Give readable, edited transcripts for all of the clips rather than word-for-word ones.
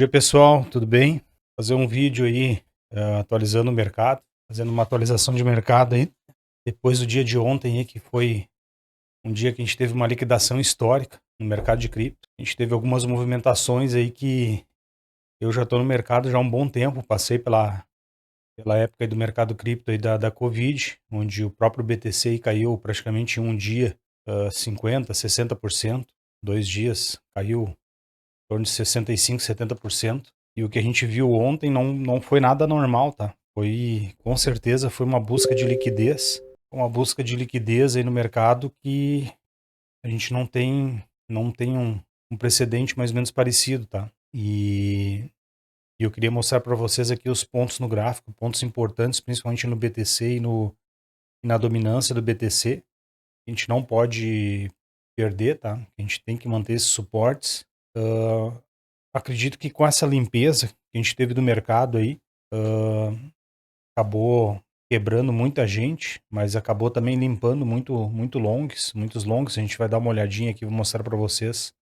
Dia pessoal, tudo bem? Fazer um vídeo aí, atualizando o mercado, fazendo uma atualização de mercado aí, depois do dia de ontem aí, que foi um dia que a gente teve uma liquidação histórica no mercado de cripto. A gente teve algumas movimentações aí que eu já estou no mercado já há um bom tempo, passei pela época aí do mercado cripto aí da Covid, onde o próprio BTC aí caiu praticamente em um dia, 50, 60%, 2 dias caiu em torno de 65, 70%. E o que a gente viu ontem não foi nada normal, tá? Com certeza, foi uma busca de liquidez, aí no mercado que a gente não tem um precedente mais ou menos parecido, tá? E eu queria mostrar para vocês aqui os pontos no gráfico, pontos importantes, principalmente no BTC e na dominância do BTC. A gente não pode perder, tá? A gente tem que manter esses suportes. Ah, Acredito que com essa limpeza que a gente teve do mercado aí, acabou quebrando muita gente, mas acabou também limpando muitos longs. A gente vai dar uma olhadinha aqui, vou mostrar para vocês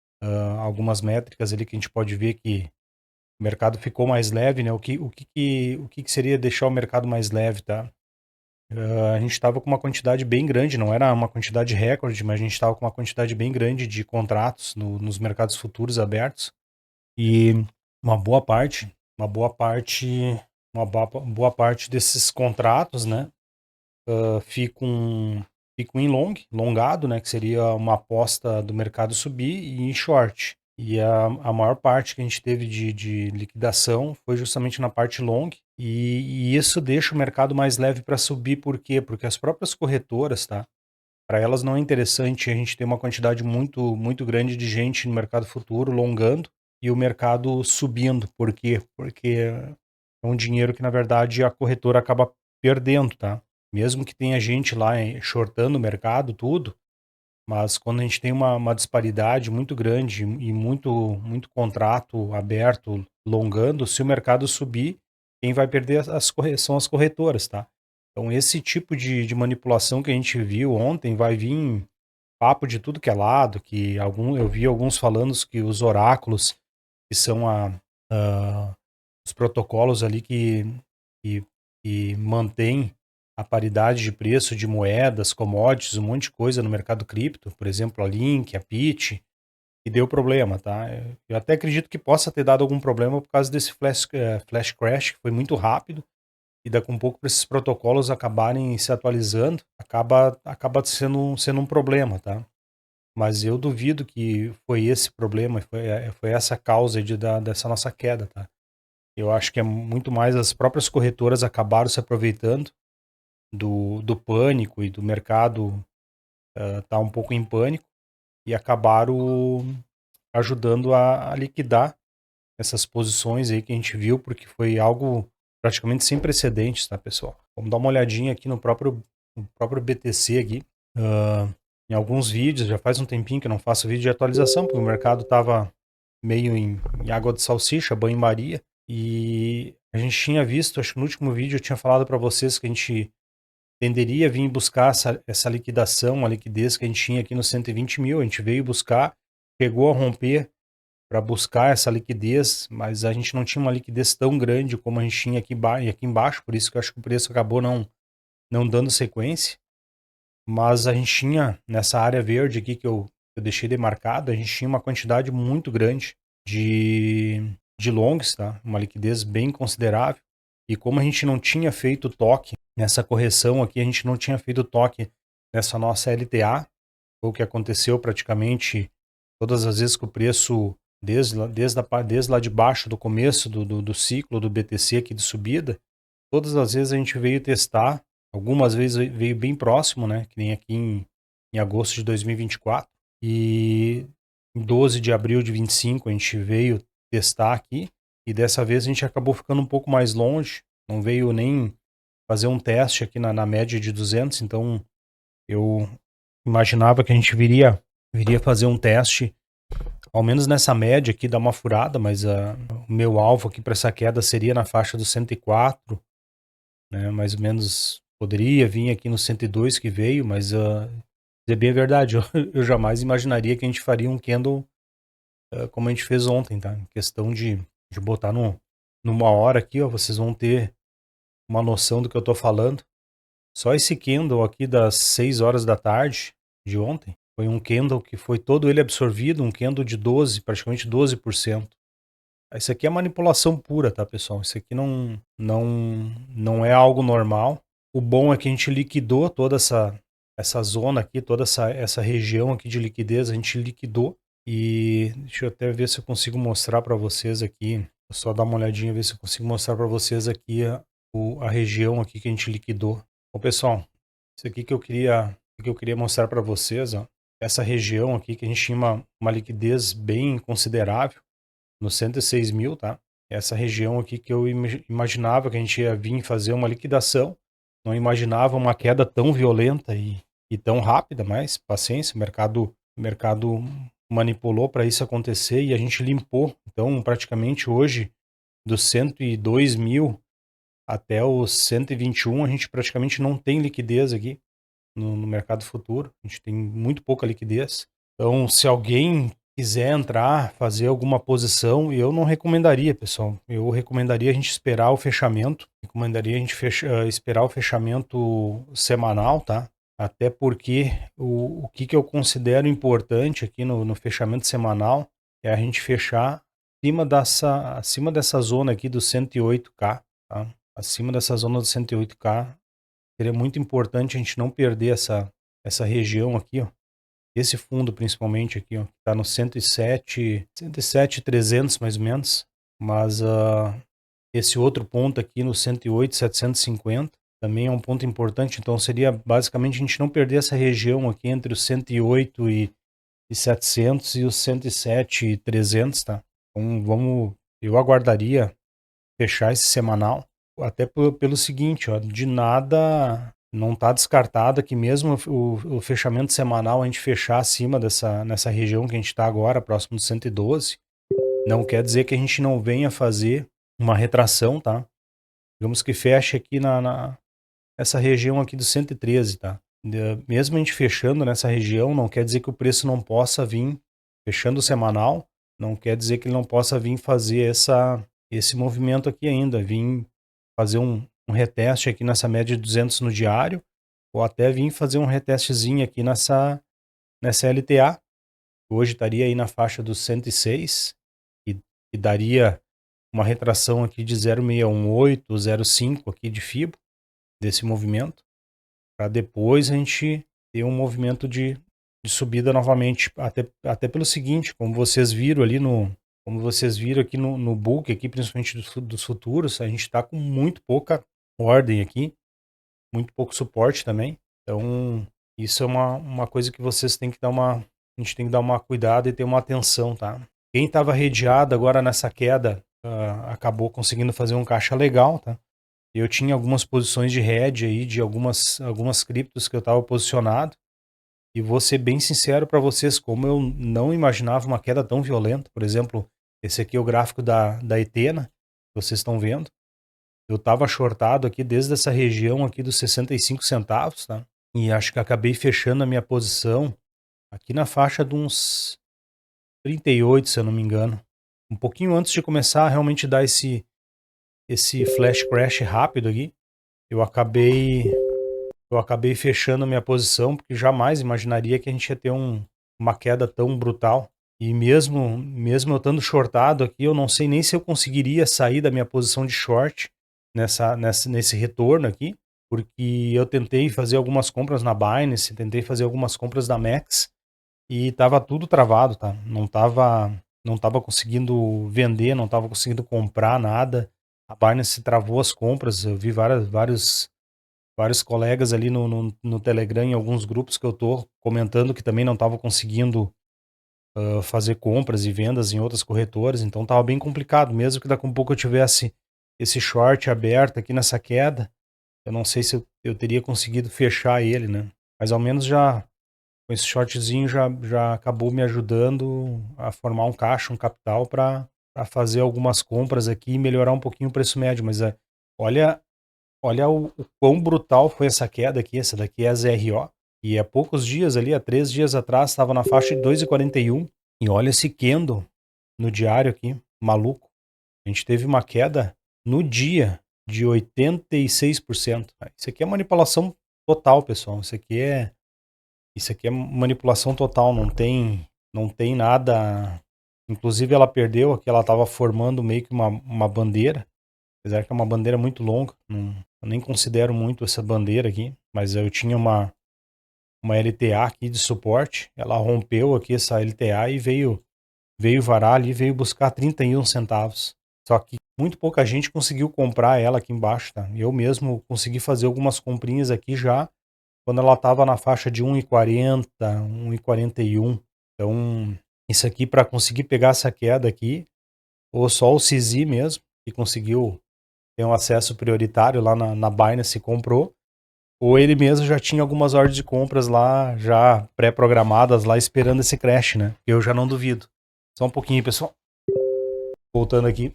algumas métricas ali que a gente pode ver que o mercado ficou mais leve, né? O que seria deixar o mercado mais leve, tá? A gente estava com uma quantidade bem grande, não era uma quantidade recorde, mas a gente estava com uma quantidade bem grande de contratos nos mercados futuros abertos. E uma boa parte, uma boa parte, boa parte desses contratos, né, ficam em longado, né, que seria uma aposta do mercado subir e em short. E a maior parte que a gente teve de liquidação foi justamente na parte long, e isso deixa o mercado mais leve para subir. Por quê? Porque as próprias corretoras, tá? Para elas não é interessante a gente ter uma quantidade muito, muito grande de gente no mercado futuro longando e o mercado subindo. Por quê? Porque é um dinheiro que, na verdade, a corretora acaba perdendo, tá? Mesmo que tenha gente lá shortando o mercado, tudo, mas quando a gente tem uma disparidade muito grande e muito, muito contrato aberto longando, se o mercado subir, quem vai perder são as corretoras, tá? Então, esse tipo de manipulação que a gente viu ontem vai vir papo de tudo que é lado, eu vi alguns falando que os oráculos, que são os protocolos ali que, que mantêm a paridade de preço de moedas, commodities, um monte de coisa no mercado cripto, por exemplo, a Link, a Pitch, que deu problema, tá? Eu até acredito que possa ter dado algum problema por causa desse flash crash, que foi muito rápido, e daqui a um pouco para esses protocolos acabarem se atualizando, acaba sendo um problema, tá? Mas eu duvido que foi esse problema, foi essa causa dessa nossa queda, tá? Eu acho que é muito mais as próprias corretoras acabaram se aproveitando do pânico e do mercado tá um pouco em pânico e acabaram ajudando a liquidar essas posições aí que a gente viu, porque foi algo praticamente sem precedentes, tá, pessoal? Vamos dar uma olhadinha aqui no próprio BTC aqui. Ah, Em alguns vídeos, já faz um tempinho que eu não faço vídeo de atualização, porque o mercado estava meio em água de salsicha, banho-maria, e a gente tinha visto, acho que no último vídeo eu tinha falado para vocês que a gente tenderia a vir buscar essa liquidação, a liquidez que a gente tinha aqui nos 120 mil, a gente veio buscar, chegou a romper para buscar essa liquidez, mas a gente não tinha uma liquidez tão grande como a gente tinha aqui embaixo, por isso que eu acho que o preço acabou não dando sequência. Mas a gente tinha, nessa área verde aqui que eu deixei demarcado, a gente tinha uma quantidade muito grande de longs, tá? Uma liquidez bem considerável. E como a gente não tinha feito toque nessa correção aqui, a gente não tinha feito toque nessa nossa LTA, foi o que aconteceu praticamente todas as vezes que o preço, desde lá de baixo, do começo do ciclo do BTC aqui de subida, todas as vezes a gente veio testar, algumas vezes veio bem próximo, né? Que nem aqui em agosto de 2024. E em 12 de abril de 25 a gente veio testar aqui. E dessa vez a gente acabou ficando um pouco mais longe. Não veio nem fazer um teste aqui na média de 200. Então eu imaginava que a gente viria fazer um teste, ao menos nessa média aqui, dar uma furada. Mas o meu alvo aqui para essa queda seria na faixa dos 104, né, mais ou menos poderia vir aqui no 102 que veio, mas dizer bem a verdade, eu jamais imaginaria que a gente faria um candle como a gente fez ontem, tá? Em questão de botar numa hora aqui, ó, vocês vão ter uma noção do que eu tô falando. Só esse candle aqui das 6 horas da tarde de ontem, foi um candle que foi todo ele absorvido, um candle de 12, praticamente 12%. Isso aqui é manipulação pura, tá, pessoal? Isso aqui não é algo normal. O bom é que a gente liquidou toda essa zona aqui, toda essa região aqui de liquidez, a gente liquidou. E deixa eu até ver se eu consigo mostrar para vocês aqui. Vou só dar uma olhadinha, ver se eu consigo mostrar para vocês aqui a região aqui que a gente liquidou. Bom, pessoal, isso aqui que eu queria mostrar para vocês, ó, essa região aqui que a gente tinha uma liquidez bem considerável no 106 mil, tá? Essa região aqui que eu imaginava que a gente ia vir fazer uma liquidação, não imaginava uma queda tão violenta e tão rápida, mas paciência, o mercado manipulou para isso acontecer e a gente limpou. Então, praticamente hoje, dos 102 mil até os 121, a gente praticamente não tem liquidez aqui no mercado futuro. A gente tem muito pouca liquidez. Então, se alguém quiser entrar, fazer alguma posição, eu não recomendaria, pessoal. Eu recomendaria a gente esperar o fechamento. Recomendaria a gente esperar o fechamento semanal, tá? Até porque o que eu considero importante aqui no fechamento semanal é a gente fechar acima dessa zona aqui do 108K, tá? Acima dessa zona do 108K, seria muito importante a gente não perder essa região aqui, ó. Esse fundo principalmente aqui, ó, tá no 107,300 mais ou menos, mas esse outro ponto aqui no 108,750 também é um ponto importante, então seria basicamente a gente não perder essa região aqui entre os 108,700 e os 107,300, tá? Então eu aguardaria fechar esse semanal, até pelo seguinte, ó, de nada não está descartado que mesmo o fechamento semanal a gente fechar acima nessa região que a gente está agora, próximo do 112, não quer dizer que a gente não venha fazer uma retração, tá? Digamos que feche aqui nessa região aqui do 113, tá? Mesmo a gente fechando nessa região, não quer dizer que o preço não possa vir, fechando o semanal, não quer dizer que ele não possa vir fazer esse movimento aqui ainda, vir fazer um reteste aqui nessa média de 200 no diário, ou até vir fazer um retestezinho aqui nessa LTA. Hoje estaria aí na faixa dos 106 e daria uma retração aqui de 0,618, 0,5 aqui de FIBO desse movimento, para depois a gente ter um movimento de subida novamente, até pelo seguinte, como vocês viram aqui no book, aqui, principalmente dos futuros, a gente está com muito pouca ordem aqui, muito pouco suporte também. Então, isso é uma coisa que vocês têm que a gente tem que dar uma cuidado e ter uma atenção, tá? Quem estava redeado agora nessa queda, acabou conseguindo fazer um caixa legal, tá? Eu tinha algumas posições de hedge aí, de algumas criptos que eu estava posicionado. E vou ser bem sincero para vocês, como eu não imaginava uma queda tão violenta. Por exemplo, esse aqui é o gráfico da Etena, que vocês estão vendo. Eu estava shortado aqui desde essa região aqui dos 65 centavos, tá? E acho que acabei fechando a minha posição aqui na faixa de uns 38, se eu não me engano. Um pouquinho antes de começar a realmente dar esse flash crash rápido aqui, eu acabei fechando a minha posição, porque jamais imaginaria que a gente ia ter uma queda tão brutal. E mesmo eu estando shortado aqui, eu não sei nem se eu conseguiria sair da minha posição de short nesse retorno aqui, porque eu tentei fazer algumas compras na Binance, tentei fazer algumas compras da Max e estava tudo travado, tá? Não tava conseguindo vender, não tava conseguindo comprar nada. A Binance travou as compras, eu vi vários colegas ali no Telegram, em alguns grupos que eu tô comentando que também não estavam conseguindo fazer compras e vendas em outras corretoras, então tava bem complicado, mesmo que daqui a um pouco eu tivesse esse short aberto aqui nessa queda, eu não sei se eu teria conseguido fechar ele, né? Mas ao menos já, com esse shortzinho já acabou me ajudando a formar um caixa, um capital para fazer algumas compras aqui e melhorar um pouquinho o preço médio, mas olha Olha o quão brutal foi essa queda aqui, essa daqui é a ZRO, e há poucos dias ali, há 3 dias atrás, estava na faixa de 2,41, e olha esse candle no diário aqui, maluco. A gente teve uma queda no dia de 86%. Isso aqui é manipulação total, pessoal. Isso aqui é manipulação total, não tem nada. Inclusive ela perdeu aqui, ela estava formando meio que uma bandeira, apesar que é uma bandeira muito longa, eu nem considero muito essa bandeira aqui, mas eu tinha uma LTA aqui de suporte, ela rompeu aqui essa LTA e veio varar ali, veio buscar 31 centavos. Só que muito pouca gente conseguiu comprar ela aqui embaixo, tá? Eu mesmo consegui fazer algumas comprinhas aqui já quando ela estava na faixa de 1,40, 1,41. Então, isso aqui para conseguir pegar essa queda aqui, ou só o CZ mesmo, que conseguiu ter um acesso prioritário lá na Binance e comprou, ou ele mesmo já tinha algumas ordens de compras lá, já pré-programadas lá, esperando esse crash, né? Eu já não duvido. Só um pouquinho, pessoal. Voltando aqui.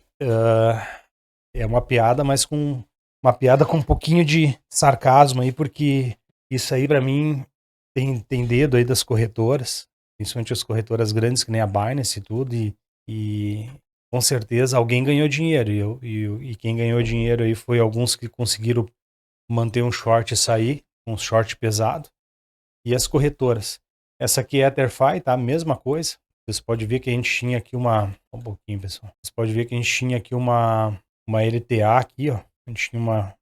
É uma piada, mas com uma piada com um pouquinho de sarcasmo aí, porque isso aí pra mim tem dedo aí das corretoras, principalmente as corretoras grandes que nem a Binance e tudo, e com certeza alguém ganhou dinheiro, e quem ganhou dinheiro aí foi alguns que conseguiram manter um short e sair, um short pesado, e as corretoras. Essa aqui é a TerFi, tá? Mesma coisa. Vocês podem ver que a gente tinha aqui um pouquinho, pessoal. Vocês podem ver que a gente tinha aqui uma LTA aqui, ó. A gente tinha uma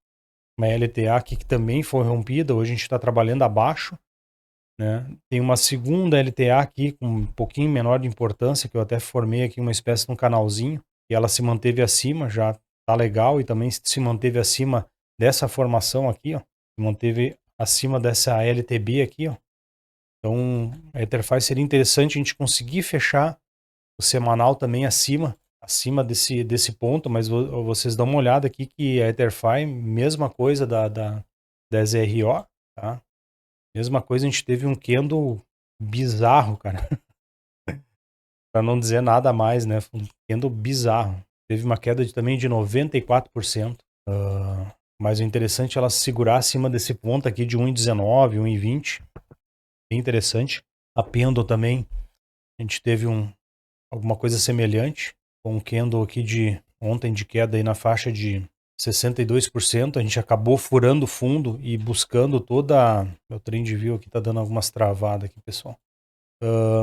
LTA aqui que também foi rompida. Hoje a gente está trabalhando abaixo, né? Tem uma segunda LTA aqui com um pouquinho menor de importância, que eu até formei aqui uma espécie de um canalzinho, e ela se manteve acima, já tá legal, e também se manteve acima dessa formação aqui, ó. Se manteve acima dessa LTB aqui, ó. Então, a Etherfi seria interessante a gente conseguir fechar o semanal também acima desse ponto, mas vocês dão uma olhada aqui que a Etherfi, mesma coisa da SRO, tá? Mesma coisa, a gente teve um candle bizarro, cara. Para não dizer nada a mais, né? Um candle bizarro. Teve uma queda também de 94%. Mas o interessante é ela segurar acima desse ponto aqui de 1,19, 1,20. Bem interessante. A Pendle também, a gente teve alguma coisa semelhante, com um candle aqui de ontem de queda aí na faixa de 62%. A gente acabou furando o fundo e buscando meu trend view aqui tá dando algumas travadas aqui, pessoal.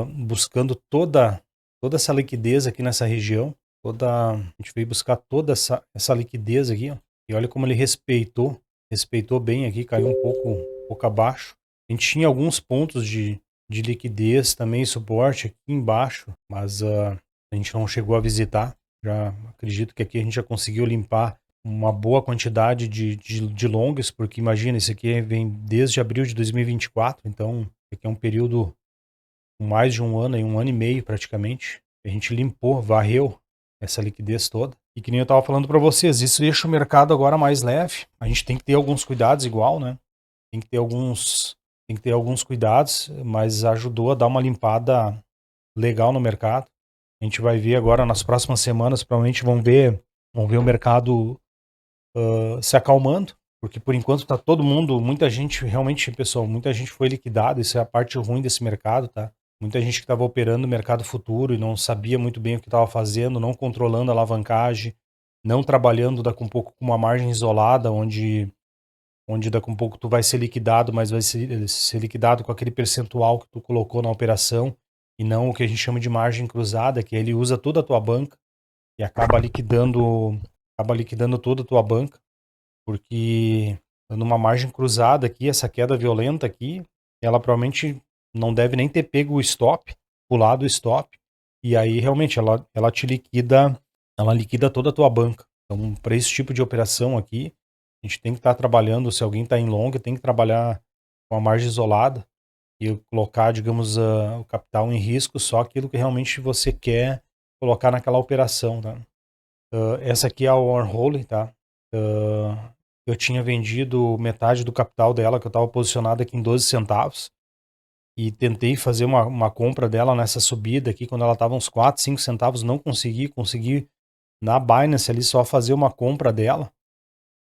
Buscando toda essa liquidez aqui nessa região. A gente veio buscar toda essa liquidez aqui, ó. E olha como ele respeitou bem aqui, caiu um pouco abaixo. A gente tinha alguns pontos de liquidez também, suporte aqui embaixo, mas a gente não chegou a visitar. Já acredito que aqui a gente já conseguiu limpar uma boa quantidade de longs, porque imagina, isso aqui vem desde abril de 2024, então aqui é um período com mais de um ano, um ano e meio praticamente. A gente limpou, varreu essa liquidez toda. E que nem eu estava falando para vocês, isso deixa o mercado agora mais leve. A gente tem que ter alguns cuidados igual, né? Tem que ter alguns cuidados, mas ajudou a dar uma limpada legal no mercado. A gente vai ver agora nas próximas semanas, provavelmente vão ver o mercado se acalmando, porque por enquanto tá todo mundo, muita gente, realmente, pessoal, muita gente foi liquidada, isso é a parte ruim desse mercado, tá? Muita gente que estava operando no mercado futuro e não sabia muito bem o que estava fazendo, não controlando a alavancagem, não trabalhando daqui a um pouco com uma margem isolada, onde daqui a um pouco tu vai ser liquidado, mas vai ser liquidado com aquele percentual que tu colocou na operação, e não o que a gente chama de margem cruzada, que ele usa toda a tua banca e acaba liquidando toda a tua banca, porque numa margem cruzada aqui, essa queda violenta aqui, ela provavelmente não deve nem ter pego o stop, pulado o stop, e aí realmente ela te liquida, ela liquida toda a tua banca. Então, para esse tipo de operação aqui, a gente tem que estar trabalhando, se alguém está em long, tem que trabalhar com a margem isolada e colocar, digamos, o capital em risco, só aquilo que realmente você quer colocar naquela operação, tá? Essa aqui é a Wormhole, tá? Eu tinha vendido metade do capital dela, que eu estava posicionado aqui em 12 centavos, e tentei fazer uma compra dela nessa subida aqui, quando ela estava uns 4, 5 centavos, não consegui na Binance ali só fazer uma compra dela,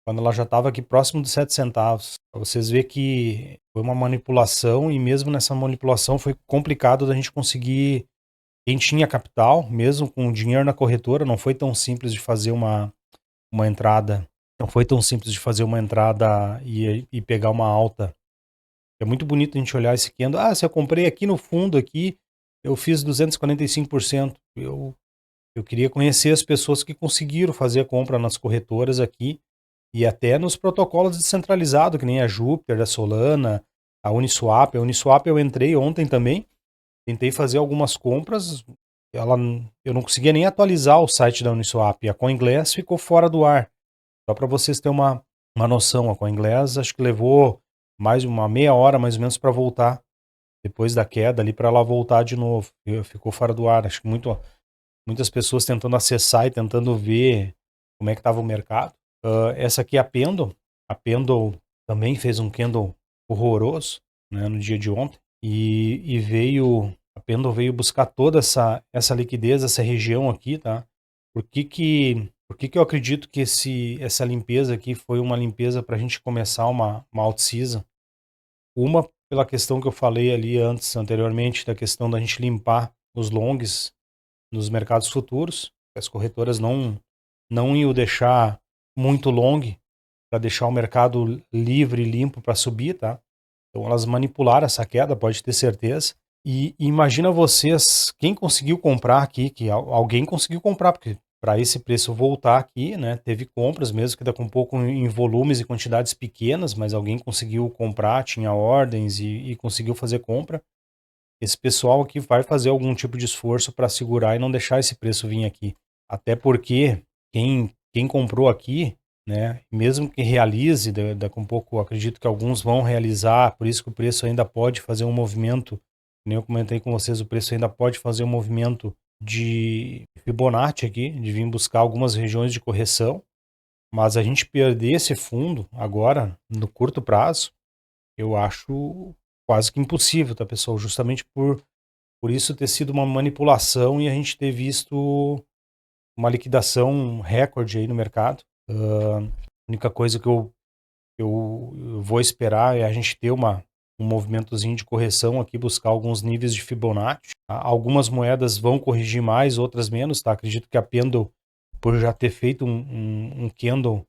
quando ela já estava aqui próximo dos 7 centavos. Pra vocês verem que foi uma manipulação, e mesmo nessa manipulação foi complicado da gente conseguir quem tinha capital, mesmo com dinheiro na corretora, não foi tão simples de fazer uma entrada, não foi tão simples de fazer uma entrada e pegar uma alta. É muito bonito a gente olhar esse candle. Ah, se eu comprei aqui no fundo aqui, eu fiz 245%. Eu queria conhecer as pessoas que conseguiram fazer a compra nas corretoras aqui e até nos protocolos descentralizados, que nem a Júpiter, a Solana, a Uniswap. A Uniswap eu entrei ontem também, tentei fazer algumas compras, ela, eu não conseguia nem atualizar o site da Uniswap. A CoinGlass ficou fora do ar. Só para vocês terem uma noção, a CoinGlass acho que levou mais uma meia hora mais ou menos para voltar, depois da queda ali, para ela voltar de novo. Ficou fora do ar. Acho que muitas pessoas tentando acessar e tentando ver como é que estava o mercado. Essa aqui é a Pendle. A Pendle também fez um candle horroroso, né, no dia de ontem. E a Pendle veio buscar toda essa liquidez, essa região aqui, tá? Por que eu acredito que essa limpeza aqui foi uma limpeza para a gente começar uma alt-season? Uma, pela questão que eu falei ali anteriormente, da questão da gente limpar os longs nos mercados futuros. As corretoras não iam deixar muito long para deixar o mercado livre e limpo para subir, tá? Então elas manipularam essa queda, pode ter certeza. E imagina vocês, quem conseguiu comprar aqui, que alguém conseguiu comprar, porque para esse preço voltar aqui, né, teve compras mesmo que daqui a um pouco em volumes e quantidades pequenas, mas alguém conseguiu comprar, tinha ordens e conseguiu fazer compra. Esse pessoal aqui vai fazer algum tipo de esforço para segurar e não deixar esse preço vir aqui. Até porque quem comprou aqui, né, mesmo que realize, daqui a um pouco acredito que alguns vão realizar, por isso que o preço ainda pode fazer um movimento, nem eu comentei com vocês, o preço ainda pode fazer um movimento de Fibonacci aqui, de vir buscar algumas regiões de correção, mas a gente perder esse fundo agora, no curto prazo, eu acho quase que impossível, tá, pessoal? Justamente por isso ter sido uma manipulação e a gente ter visto uma liquidação recorde aí no mercado. A única coisa que eu vou esperar é a gente ter um movimentozinho de correção aqui, buscar alguns níveis de Fibonacci. Algumas moedas vão corrigir mais, outras menos, tá? Acredito que a Pendle, por já ter feito um candle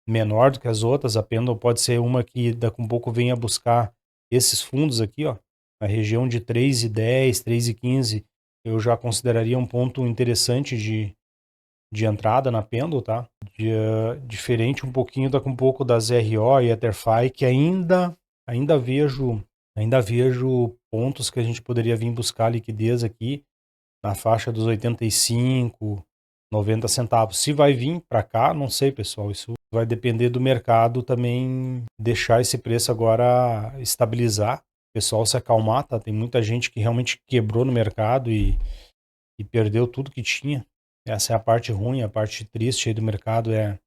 menor do que as outras, a Pendle pode ser uma que daqui a um pouco venha buscar esses fundos aqui, ó, na região de 3,10, 3,15, eu já consideraria um ponto interessante de entrada na Pendle, tá? Diferente um pouquinho daqui um pouco das RO e EtherFi, que ainda vejo pontos que a gente poderia vir buscar liquidez aqui na faixa dos 85, 90 centavos. Se vai vir para cá, não sei, pessoal. Isso vai depender do mercado também deixar esse preço agora estabilizar. O pessoal se acalmar, tá? Tem muita gente que realmente quebrou no mercado e perdeu tudo que tinha. Essa é a parte ruim, a parte triste aí do mercado é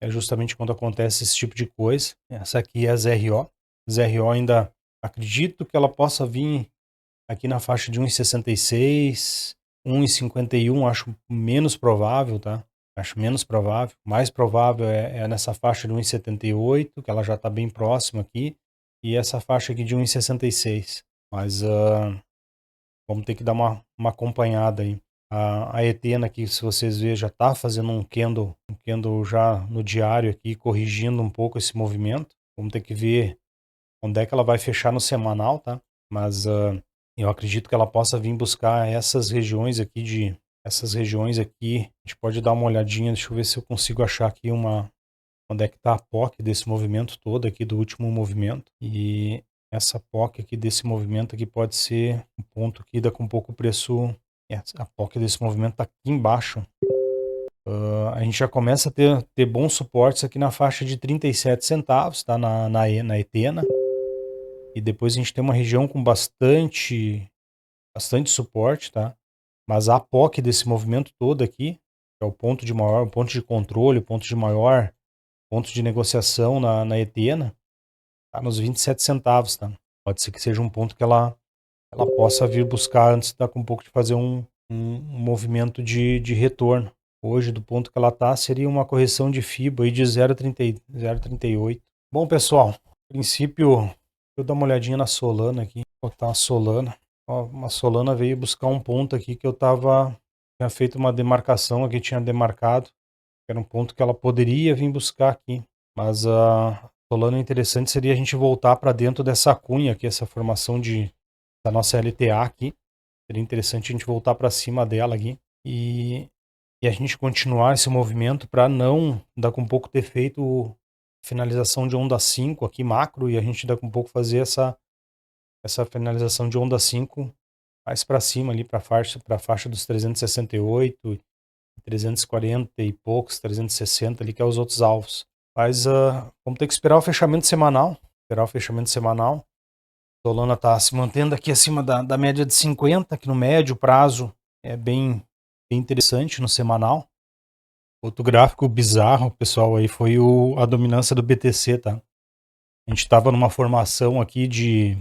justamente quando acontece esse tipo de coisa. Essa aqui é a ZRO. ZRO ainda acredito que ela possa vir aqui na faixa de 1,66, 1,51, acho menos provável, tá? Acho menos provável. Mais provável é nessa faixa de 1,78, que ela já está bem próxima aqui, e essa faixa aqui de 1,66. Mas vamos ter que dar uma acompanhada aí. A Etena aqui, se vocês verem, já está fazendo um candle já no diário aqui, corrigindo um pouco esse movimento. Vamos ter que ver onde é que ela vai fechar no semanal, tá? Mas eu acredito que ela possa vir buscar essas regiões aqui. A gente pode dar uma olhadinha, deixa eu ver se eu consigo achar aqui onde é que está a POC desse movimento todo aqui, do último movimento. E essa POC aqui desse movimento aqui pode ser um ponto que dá com um pouco o preço. A POC desse movimento está aqui embaixo. A gente já começa a ter bons suportes aqui na faixa de 37 centavos, tá? Na Etena. E depois a gente tem uma região com bastante suporte, tá? Mas a POC desse movimento todo aqui, que é o ponto de controle, o ponto de negociação na Etena, tá nos 27 centavos, tá? Pode ser que seja um ponto que ela possa vir buscar antes daqui um pouco de fazer um movimento de retorno. Hoje, do ponto que ela tá, seria uma correção de FIBA aí de 0,38. Bom, pessoal, a princípio, eu dar uma olhadinha na Solana aqui, botar a Solana. Ó, uma Solana veio buscar um ponto aqui que tinha feito uma demarcação aqui, tinha demarcado, que era um ponto que ela poderia vir buscar aqui. Mas a Solana interessante seria a gente voltar para dentro dessa cunha aqui, essa formação da nossa LTA aqui. Seria interessante a gente voltar para cima dela aqui e a gente continuar esse movimento para não, daqui a um pouco, ter feito finalização de onda 5 aqui macro e a gente daqui a um pouco fazer essa finalização de onda 5 mais para cima ali para a faixa dos 368, 340 e poucos, 360 ali, que é os outros alvos. Mas vamos ter que esperar o fechamento semanal. Esperar o fechamento semanal. A Solana está se mantendo aqui acima da média de 50, que no médio prazo é bem interessante no semanal. Outro gráfico bizarro, pessoal, aí foi a dominância do BTC, tá? A gente estava numa formação aqui de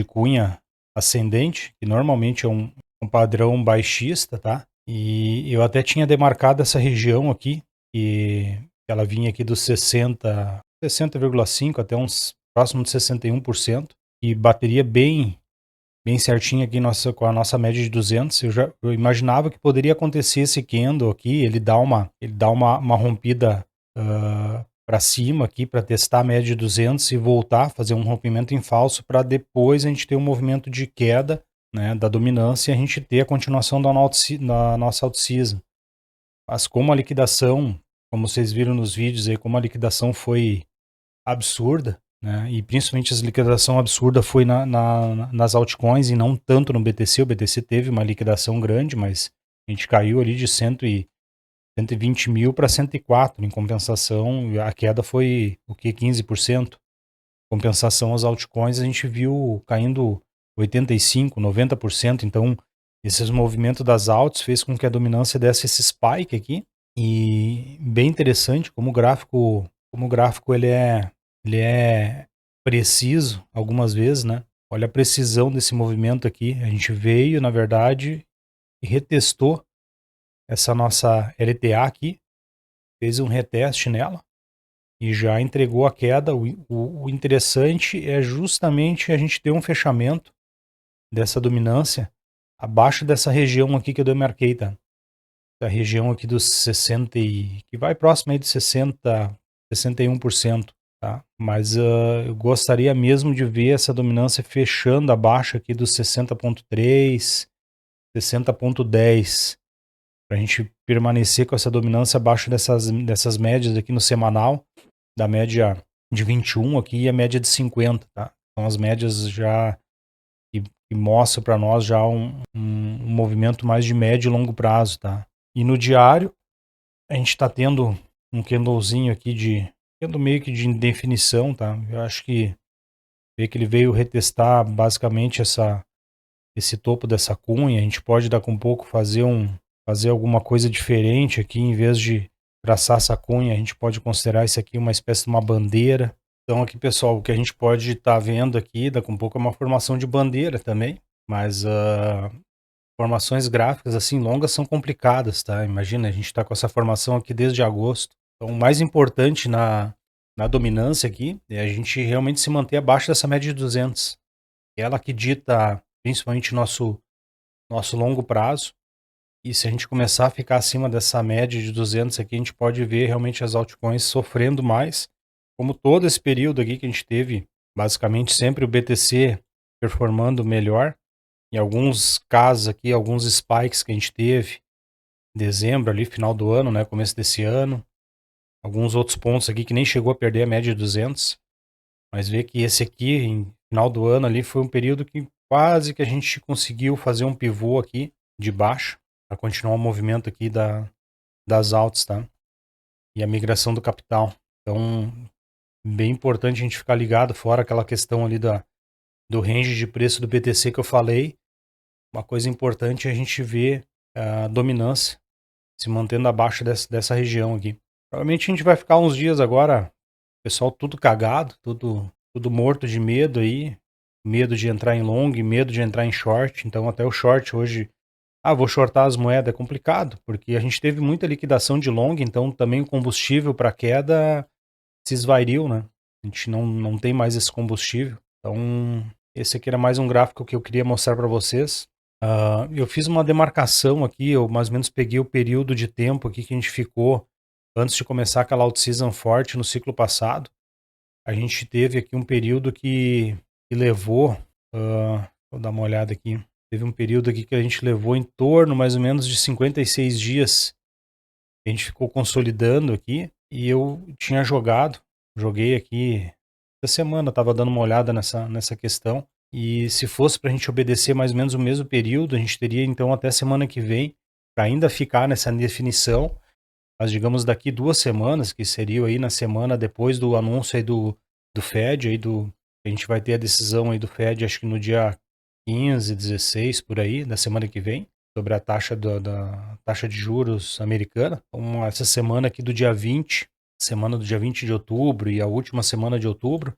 cunha ascendente, que normalmente é um padrão baixista, tá? E eu até tinha demarcado essa região aqui, que ela vinha aqui dos 60,5 até uns próximo de 61%, e bateria bem certinho aqui com a nossa média de 200. Eu imaginava que poderia acontecer esse candle aqui, ele dá uma rompida para cima aqui para testar a média de 200 e voltar, fazer um rompimento em falso para depois a gente ter um movimento de queda, né, da dominância e a gente ter a continuação da nossa alt-season. Mas como a liquidação, como vocês viram nos vídeos aí, como a liquidação foi absurda, né, e principalmente a liquidação absurda foi nas altcoins e não tanto no BTC. O BTC teve uma liquidação grande, mas a gente caiu ali de 120 mil para 104. Em compensação, a queda foi o que? 15%. Compensação, as altcoins a gente viu caindo 85%, 90%. Então, esses movimentos das alts fez com que a dominância desse esse spike aqui. E bem interessante como o gráfico ele é preciso algumas vezes, né? Olha a precisão desse movimento aqui. A gente veio, na verdade, e retestou essa nossa LTA aqui, fez um reteste nela e já entregou a queda. O interessante é justamente a gente ter um fechamento dessa dominância abaixo dessa região aqui que eu demarquei, tá? Da região aqui dos 60 que vai próximo aí de 61%, tá? Mas eu gostaria mesmo de ver essa dominância fechando abaixo aqui dos 60,3, 60,10, para a gente permanecer com essa dominância abaixo dessas médias aqui no semanal, da média de 21 aqui e a média de 50, tá? São as médias já que mostram para nós já um movimento mais de médio e longo prazo, tá? E no diário, a gente está tendo um candlezinho aqui candle meio que de indefinição, tá? Eu acho que ele veio retestar basicamente esse topo dessa cunha. A gente pode daqui um pouco fazer alguma coisa diferente aqui, em vez de traçar essa cunha, a gente pode considerar isso aqui uma espécie de uma bandeira. Então aqui, pessoal, o que a gente pode estar vendo aqui, daqui um pouco, é uma formação de bandeira também, mas formações gráficas assim longas são complicadas, tá? Imagina, a gente está com essa formação aqui desde agosto. Então o mais importante na dominância aqui é a gente realmente se manter abaixo dessa média de 200. Ela que dita principalmente nosso longo prazo. E se a gente começar a ficar acima dessa média de 200 aqui, a gente pode ver realmente as altcoins sofrendo mais, como todo esse período aqui que a gente teve, basicamente sempre o BTC performando melhor. Em alguns casos aqui, alguns spikes que a gente teve, dezembro ali, final do ano, né, começo desse ano. Alguns outros pontos aqui que nem chegou a perder a média de 200. Mas vê que esse aqui, em final do ano ali, foi um período que quase que a gente conseguiu fazer um pivô aqui de baixo para continuar o movimento aqui das altas, tá? E a migração do capital. Então, bem importante a gente ficar ligado, fora aquela questão ali do range de preço do BTC que eu falei. Uma coisa importante é a gente ver a dominância se mantendo abaixo dessa região aqui. Provavelmente a gente vai ficar uns dias agora, pessoal tudo cagado, tudo morto de medo aí. Medo de entrar em long, medo de entrar em short. Então até o short hoje, vou shortar as moedas, é complicado, porque a gente teve muita liquidação de long, então também o combustível para queda se esvairiu, né? A gente não tem mais esse combustível. Então Esse aqui era mais um gráfico que eu queria mostrar para vocês. Eu fiz uma demarcação aqui, eu mais ou menos peguei o período de tempo aqui que a gente ficou antes de começar aquela out-season forte no ciclo passado. A gente teve aqui um período que levou, vou dar uma olhada aqui, teve um período aqui que a gente levou em torno mais ou menos de 56 dias. A gente ficou consolidando aqui e eu tinha joguei aqui essa semana, estava dando uma olhada nessa questão. E se fosse para a gente obedecer mais ou menos o mesmo período, a gente teria então até semana que vem para ainda ficar nessa definição. Mas digamos daqui 2 semanas, que seria aí na semana depois do anúncio aí do Fed, a gente vai ter a decisão aí do Fed, acho que no dia 15, 16, por aí, da semana que vem, sobre a taxa da taxa de juros americana. Então, essa semana aqui do dia 20, semana do dia 20 de outubro e a última semana de outubro,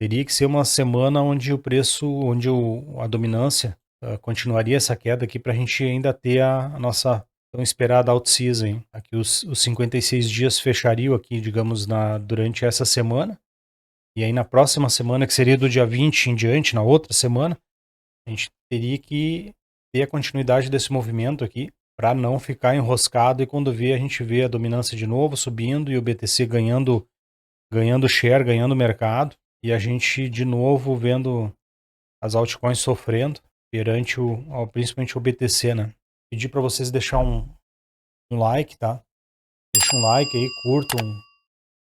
teria que ser uma semana onde o preço, onde a dominância continuaria essa queda aqui para a gente ainda ter a nossa tão esperada out-season. Aqui os 56 dias fechariam aqui, digamos, durante essa semana. E aí na próxima semana, que seria do dia 20 em diante, na outra semana, a gente teria que ter a continuidade desse movimento aqui para não ficar enroscado e quando vê a gente vê a dominância de novo subindo e o BTC ganhando share, ganhando mercado e a gente de novo vendo as altcoins sofrendo perante principalmente o BTC, né? Pedir para vocês deixar um like, tá? Deixa um like aí,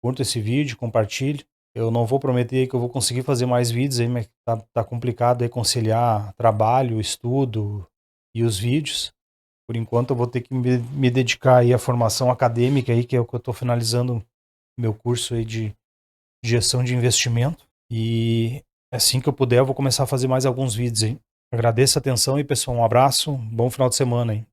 curta esse vídeo, compartilhe. Eu não vou prometer que eu vou conseguir fazer mais vídeos aí, mas tá complicado aí conciliar trabalho, estudo e os vídeos. Por enquanto eu vou ter que me dedicar aí à formação acadêmica aí, que é o que eu estou finalizando meu curso aí de gestão de investimento. E assim que eu puder, eu vou começar a fazer mais alguns vídeos aí. Agradeço a atenção e pessoal, um abraço, bom final de semana aí.